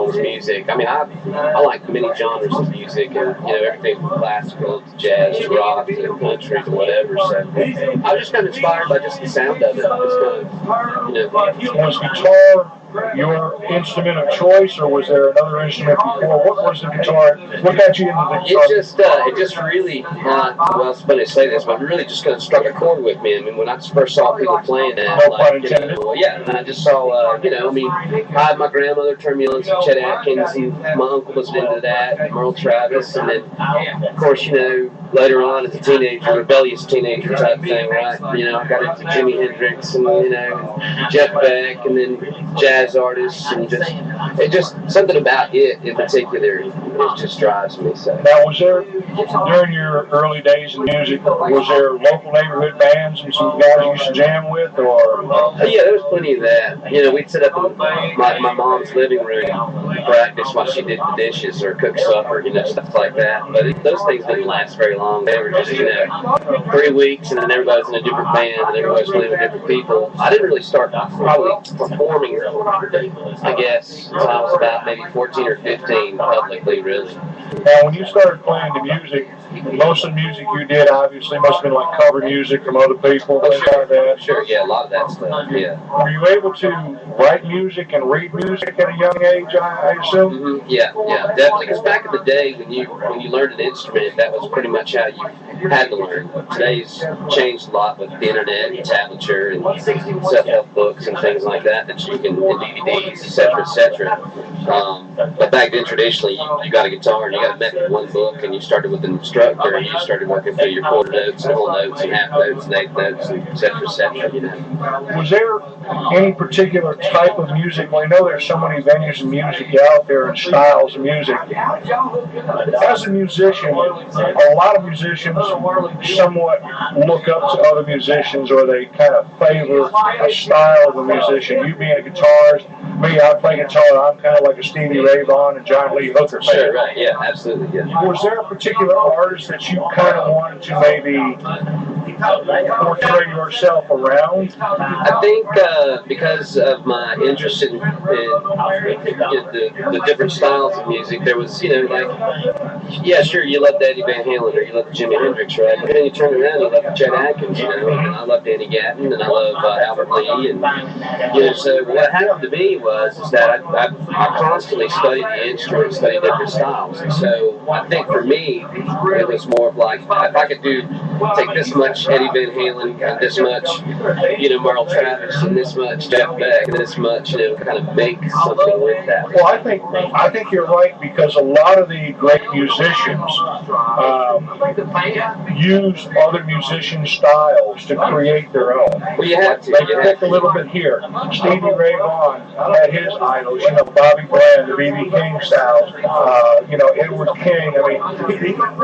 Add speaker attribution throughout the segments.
Speaker 1: on music. I mean, I like many genres of music, and everything from classical to jazz to rock to country to whatever. So I was just kind of inspired by just the sound of it.
Speaker 2: Was guitar your instrument of choice, or was there another instrument before? What was the guitar? What got you into the guitar?
Speaker 1: It just really, well, it's funny to say this, but it really just kind of struck a chord with me. I mean, when I first saw people playing that, and I just saw, I had my grandmother turn me on to Chet Atkins, and my uncle was into that, and Merle Travis, and then, of course, later on as a teenager, rebellious teenager type thing, right? I got into Jimi Hendrix and, Jeff Beck, and then jazz artists, and just something about it in particular, it just drives me. So.
Speaker 2: Now, was there, during your early days in music, was there local neighborhood bands and some guys you used to jam with, or?
Speaker 1: Yeah, there was plenty of that. We'd sit up in my mom's living room, practice while she did the dishes or cook supper, stuff like that. But those things didn't last very long. They were just, 3 weeks, and then everybody was in a different band, and everybody was playing with different people. I didn't really start probably performing, I guess, until I was about maybe 14 or 15 publicly, really.
Speaker 2: Now, when you started playing the music, most of the music you did obviously must have been like cover music from other people.
Speaker 1: Sure, yeah, a lot of that stuff, yeah.
Speaker 2: Were you able to write music and read music at a young age, I assume?
Speaker 1: Mm-hmm. Yeah, definitely. Because back in the day, when you learned an instrument, that was pretty much how you had to learn. Today's changed a lot with the internet and tablature and self-help books and things like that you can, and DVDs, etc., etc. But back then, traditionally, you got a guitar and you got a method in one book, and you started with an instructor, and you started working through your quarter notes and whole notes and half notes and eighth notes, and etc., etc.
Speaker 2: Was there any particular type of music? Well, I know there's so many venues of music out there and styles of music. As a musician, a lot of musicians somewhat look up to other musicians, or they kind of favor a style of a musician. You being a guitarist, me, I play guitar, I'm kind of like a Stevie Ray Vaughan and John Lee Hooker.
Speaker 1: Sure, right, yeah, absolutely, yeah.
Speaker 2: Was there a particular artist that you kind of wanted to maybe portray yourself around?
Speaker 1: I think because of my interest in the different styles of music, there was, yeah, sure, you loved Eddie Van Halen or you loved Jimi Hendrix, right? But then you turn around and you love Chet Atkins, and I loved Danny Gatton, and I love Albert Lee, and so what happened to me was that I constantly studied the instrument, studied different styles, and so I think for me it was more of like, if I could take this much Eddie Van Halen and this much, Merle Travis and this much Jeff Beck and this much, kind of make something with that.
Speaker 2: Well, I think you're right, because a lot of the great musicians use other musician styles to create their own.
Speaker 1: Well, you have to.
Speaker 2: They pick a little bit here. Stevie Ray Vaughan had his idols, Bobby Bland, the B.B. King styles, Edward King. I mean,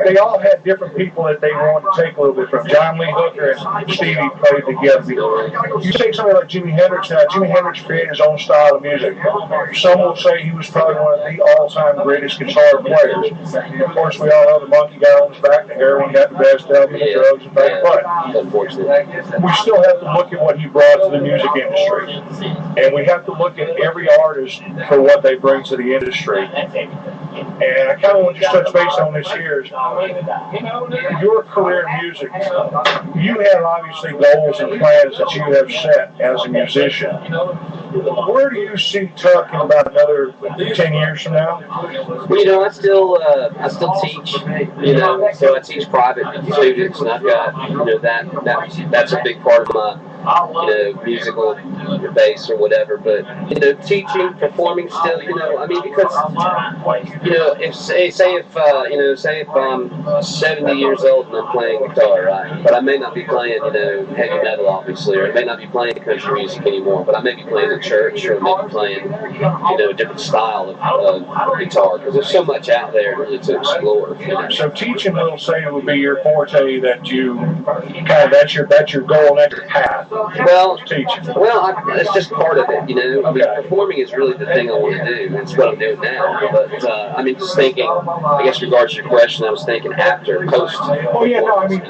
Speaker 2: they all had different people that they wanted to take a little bit from. John Lee Hooker and Stevie played together. You take somebody like Jimi Hendrix now. Jimi Hendrix created his own style of music. Some will say he was probably one of the all-time greatest guitar players. Of course, we all know the monkey got on his back, the heroin got the best of him, the drugs and things. But unfortunately, we still have to look at what he brought to the music industry, and we have to look at every artist for what they bring to the industry. And I kind of want to touch base on this here. Your career in music, you have obviously goals and plans that you have set as a musician. Where do you see Tuck in about another 10 years from now?
Speaker 1: Well, I still teach, so I teach private students, and I've got, that's a big part of my, musical base or whatever, but, teaching, performing still, because, if I'm 70 years old and I'm playing guitar, right, but I may not be playing, heavy metal, obviously, or I may not be playing country music anymore, but I may be playing in church, or maybe playing, a different style of guitar, because there's so much out there really to explore.
Speaker 2: So teaching, we'll say, would be your forte, that you kind of, that's your goal, that's your path.
Speaker 1: Well,
Speaker 2: teaching?
Speaker 1: it's just part of it, you know. I mean, performing is really the thing I want to do. It's what I'm doing now. But I mean, just thinking. I guess, regards to your question, I was thinking after, post.
Speaker 2: Oh yeah, no. I mean,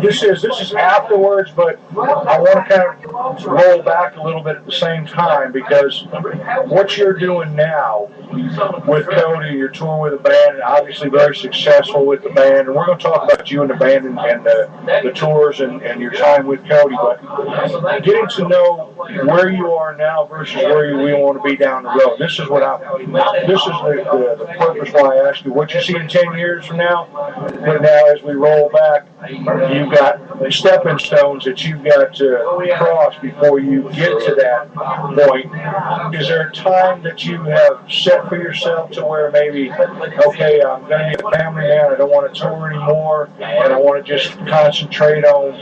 Speaker 2: this is afterwards, but I want to kind of roll back a little bit at the same time because what you're doing now with Cody, you're touring with a band, and obviously very successful with the band. And we're going to talk about you and the band and the tours and your time with Cody. But getting to know where you are now versus where we want to be down the road. This is the purpose why I asked you what you see in 10 years from now. But now, as we roll back, you've got stepping stones that you've got to cross before you get to that point. Is there a time that you have set for yourself to where maybe, okay, I'm going to be a family man, I don't want to tour anymore, and I want to just concentrate on,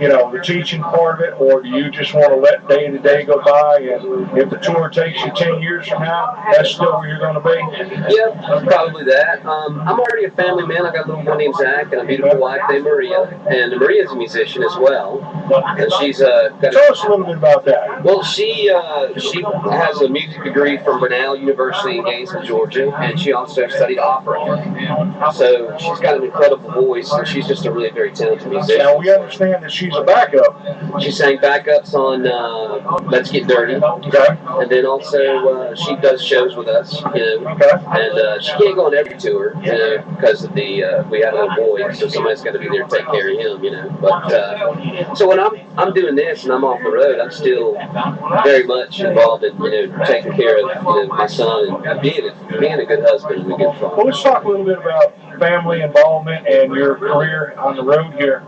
Speaker 2: you know, the teaching part of it, or do you just want to let day to day go by, and if the tour takes you 10 years from now, that's still where you're going to be?
Speaker 1: Yeah, probably that. I'm already a family man. I got a little boy named Zach and a beautiful wife named Maria, and Maria's a musician as well. And she's got.
Speaker 2: Tell us a little bit about that.
Speaker 1: Well, she has a music degree from Brenau University in Gainesville, Georgia, and she also studied opera. So she's got an incredible voice, and she's just a really very talented musician.
Speaker 2: Now we understand that she's a backup.
Speaker 1: She sang backups on Let's Get Dirty.
Speaker 2: Okay.
Speaker 1: And then also she does shows with us, you know.
Speaker 2: Okay.
Speaker 1: And she can't go on every tour, you know, because of we had a little boy, so somebody's got to be there to take care of him, you know. But so when I'm doing this and I'm off the road, I'm still very much involved in, you know, taking care of, you know, my son and being a good husband and a good father.
Speaker 2: Well, let's talk a little bit about family involvement and your career on the road here.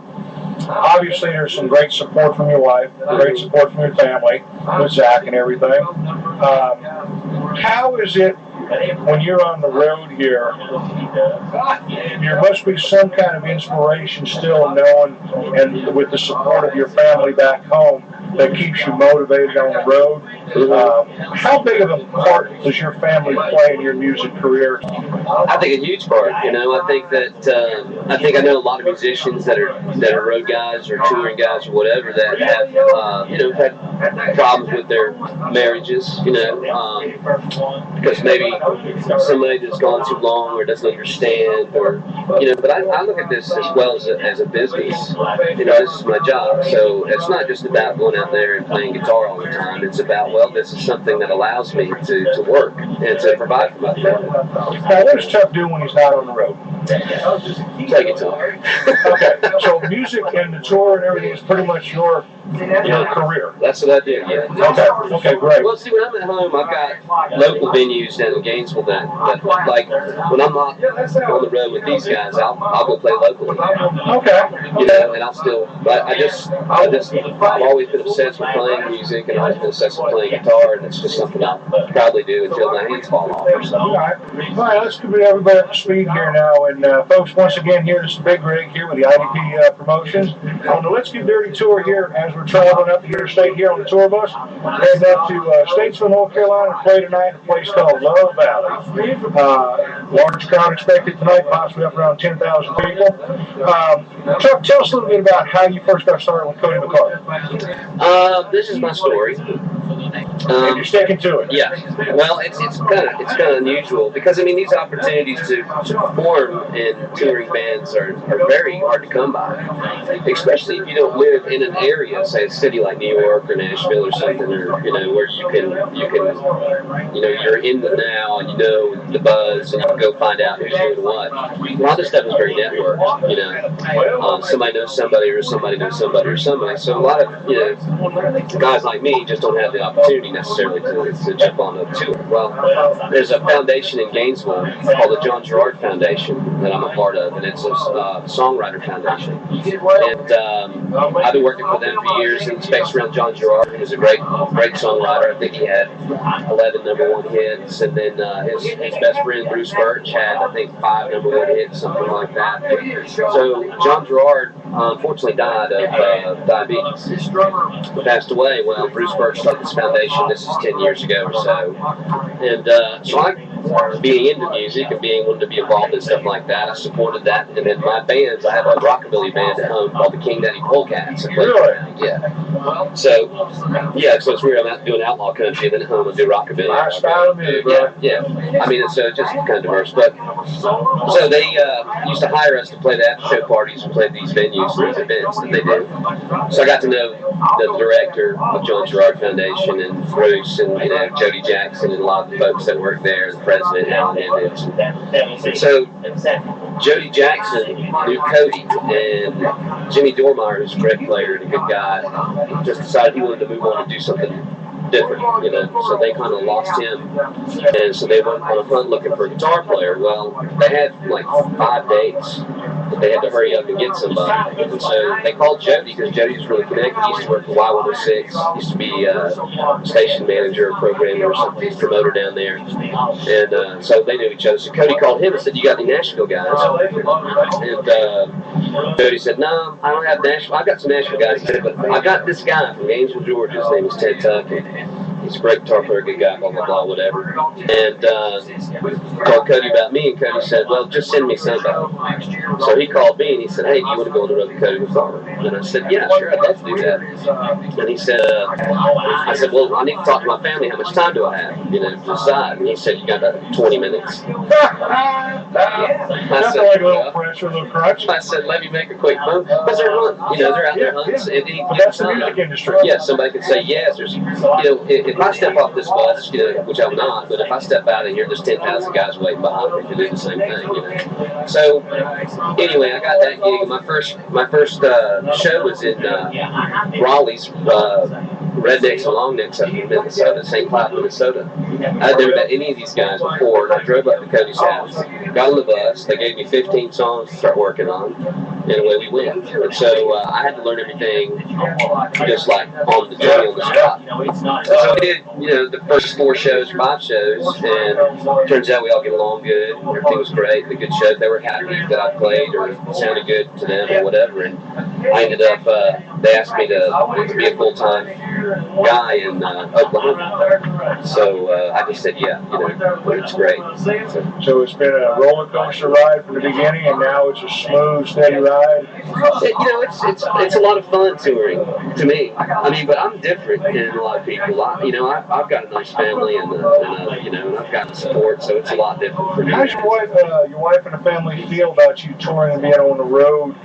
Speaker 2: Obviously, there's some great support from your wife, great support from your family, with Zach and everything. How is it when you're on the road here? There must be some kind of inspiration still knowing, and with the support of your family back home, that keeps you motivated on the road. How big of a part does your family play in your music career?
Speaker 1: I think a huge part. You know, I think I know a lot of musicians that are road guys or touring guys or whatever that have you know, had problems with their marriages. You know, because maybe somebody that's gone too long or doesn't understand, or you know. But I look at this as well as a business. You know, this is my job, so it's not just about going out there and playing guitar all the time. It's about, well, this is something that allows me to work and to provide for my family.
Speaker 2: Now, what's Chuck do when he's not on the road?
Speaker 1: Play guitar.
Speaker 2: Okay, so music and the tour and everything is pretty much your career.
Speaker 1: That's what I do, yeah.
Speaker 2: Okay, great.
Speaker 1: Well, see, when I'm at home, I've got local venues down in Gainesville that like, when I'm not on the road with these guys, I'll go play locally.
Speaker 2: Okay.
Speaker 1: You know, and I've always been obsessed with playing music, and I've always been obsessed with playing guitar, and it's just something I'll probably do until my hands fall off or something.
Speaker 2: All right, let's get everybody up to speed here now. And folks, once again, here, this is Big Rig here with the IDP Promotions on the Let's Get Dirty tour here as we're traveling up the interstate here on the tour bus. Heading up to Statesville, North Carolina to play tonight in a place called Love Valley. Large crowd expected tonight, possibly up around 10,000 people. Chuck, tell us a little bit about how you first got started with Cody McCartney.
Speaker 1: This is my story.
Speaker 2: And you're sticking to it.
Speaker 1: Yeah. Well, it's kind of unusual because I mean these opportunities to perform in touring bands are very hard to come by, especially if you don't live in an area, say a city like New York or Nashville or something, or you know where you can you know you're in the now and you know the buzz and you can go find out who's doing what. A lot of this stuff is very networked. You know, somebody knows somebody or somebody knows somebody or somebody. So a lot of guys like me just don't have the opportunity necessarily to jump on a tour. Well, there's a foundation in Gainesville called the John Gerard Foundation that I'm a part of, and it's a songwriter foundation. And I've been working for them for years, and it's based around John Gerard, He was a great songwriter. I think he had 11 #1 hits, and then his best friend Bruce Birch had, I think, 5 #1 hits, something like that. So John Gerard unfortunately died of diabetes. He passed away. Well, Bruce Birch started this foundation. This is 10 years ago or so, and so I, being into music and being wanting to be involved in stuff like that, I supported that. And then my bands, I have a rockabilly band at home called the King Daddy Polecats.
Speaker 2: Really?
Speaker 1: Yeah. So it's weird. I'm out doing outlaw country, and then at home I do rockabilly.
Speaker 2: My style of music, bro.
Speaker 1: Yeah. I mean, it's just kind of diverse. But so they used to hire us to play the after show parties and play these venues, these events that they do. So I got to know the director of John Gerard Foundation and Bruce and Jody Jackson and a lot of the folks that work there, the president, Alan Emmons. And so Jody Jackson knew Cody, and Jimmy Dormeyer, who's a great player and a good guy, just decided he wanted to move on and do something different, so they kind of lost him, and so they went on a hunt looking for a guitar player. Well, they had like 5 dates, but they had to hurry up and get somebody, and so they called Jody, because Jody was really connected. He used to work for Y106, used to be a station manager or programmer or something, promoter down there, and so they knew each other. So Cody called him and said, "You got any Nashville guys?" And Jody said, "No, I don't have Nashville. I've got some Nashville guys," he said, "but I got this guy from Gainesville, Georgia. His name is Ted Tuck. He's a great guitar player, good guy, blah, blah, blah, whatever." And told Cody about me, and Cody said, "Well, just send me somebody." So he called me, and he said, "Hey, do you want to go on the road with Cody McFarland?" And I said, "Yeah, sure, I'd love to do that." And he said, I said, "Well, I need to talk to my family. How much time do I have, to decide?" And he said, "You got about 20 minutes.
Speaker 2: That's like a little pressure, a little crunch.
Speaker 1: I said, "Let me make a quick phone," because they're hunting, they're out there hunting.
Speaker 2: But that's the music industry.
Speaker 1: Yeah, somebody could say yes. There's, if I step off this bus, which I'm not, but if I step out of here, there's 10,000 guys waiting behind me to do the same thing, So anyway, I got that gig. My first show was in Raleigh's Rednecks and Longnecks up in Minnesota, St. Cloud, Minnesota. I'd never met any of these guys before, and I drove up to Cody's house, got on the bus. They gave me 15 songs to start working on, and away we went. And so I had to learn everything just like on the journey, on the spot. So we did, the first 4 shows, 5 shows, and turns out we all get along good. Everything was great. The good shows. They were happy that I played or sounded good to them or whatever. And I ended up, they asked me to be a full-time guy in Oklahoma. So I just said, yeah, it's great.
Speaker 2: So it's been a roller coaster ride from the beginning, and now it's a smooth, steady ride.
Speaker 1: It's a lot of fun touring to me. I mean, but I'm different than a lot of people. I've got a nice family, and I've got support, so it's a lot different for me.
Speaker 2: How's your wife and the family feel about you touring and being on the road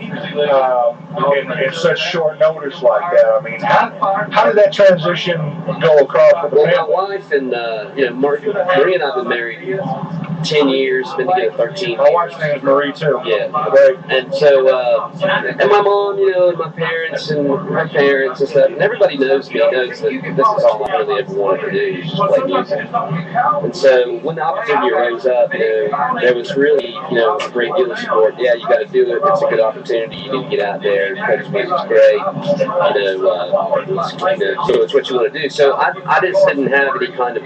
Speaker 2: in such short notice like that? I mean, how did that transition go across with the family?
Speaker 1: My wife and Marie and I have been married 10 years, been together 13
Speaker 2: My wife's name is Marie, too.
Speaker 1: Yeah.
Speaker 2: Right.
Speaker 1: And so, and my mom, and my parents and her parents and stuff, and everybody knows me, knows that this is all I really ever wanted to do, is just play music. And so, when the opportunity rose up, there was really, a great deal of support. Yeah, you got to do it. It's a good opportunity. You need to get out there. Cody's music's great. So it's what you want to do. So I just didn't have any kind of,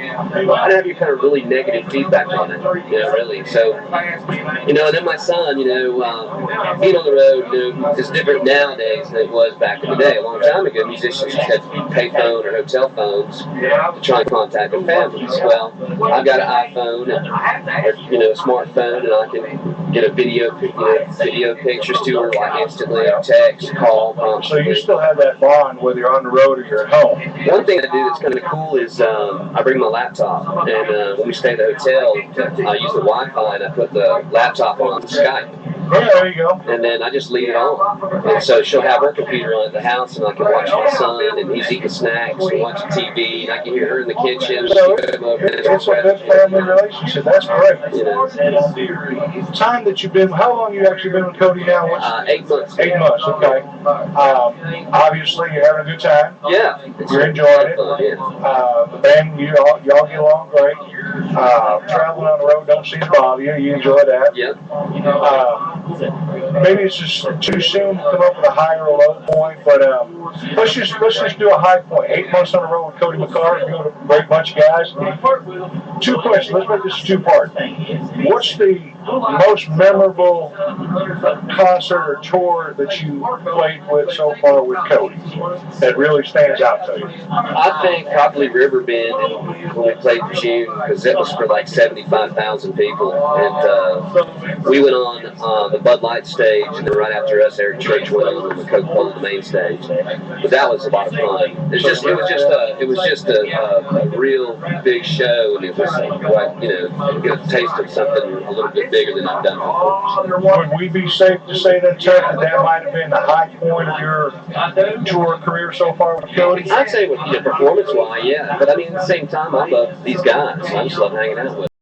Speaker 1: really negative feedback on it, really. So, and then my son, being on the road, is different nowadays than it was back in the day. A long time ago, musicians had payphone or hotel phones to try and contact their families. Well, I've got an iPhone and a smartphone, and I can get a video pictures to her like instantly, text, call.
Speaker 2: So you still have that bond whether you're on the road or you're at home.
Speaker 1: One thing I do that's kind of cool is I bring my laptop, and when we stay at the hotel, I use the Wi-Fi, and I put the laptop on Skype.
Speaker 2: Yeah, there you go.
Speaker 1: And then I just leave it on. And so she'll have her computer on at the house, and I can watch my son, and he's eating snacks and watching TV, and I can hear her in the kitchen.
Speaker 2: So it's a good family relationship. That's great. Time that you've been, how long you actually been with Cody now?
Speaker 1: 8 months.
Speaker 2: 8 months, okay. Obviously, you're having a good time.
Speaker 1: Yeah.
Speaker 2: You're enjoying it.
Speaker 1: Fun, yeah.
Speaker 2: The band, y'all get along great. Traveling on the road don't seem to bother you. You enjoy that.
Speaker 1: Yeah.
Speaker 2: Maybe it's just too soon to come up with a high or low point, but let's just do a high point. 8 months on the road with Cody McCarr, you know, a great bunch of guys. 2 questions. Let's make this 2-part. What's the most memorable concert or tour that you played with so far with Cody that really stands out to you?
Speaker 1: I think probably Riverbend when we played in June, because that was for like 75,000 people, and we went on the Bud Light stage, and then right after us, Eric Church went on the Coca-Cola the main stage. But that was a lot of fun. It was just a real big show, and it was like, you know, get a taste of something a little bit bigger than I've done before.
Speaker 2: Would we be safe to say then, Chuck, that might have been the high point of your tour career so far with Cody?
Speaker 1: I'd say with performance-wise, yeah. But I mean, at the same time, I love these guys. I just love hanging out with them.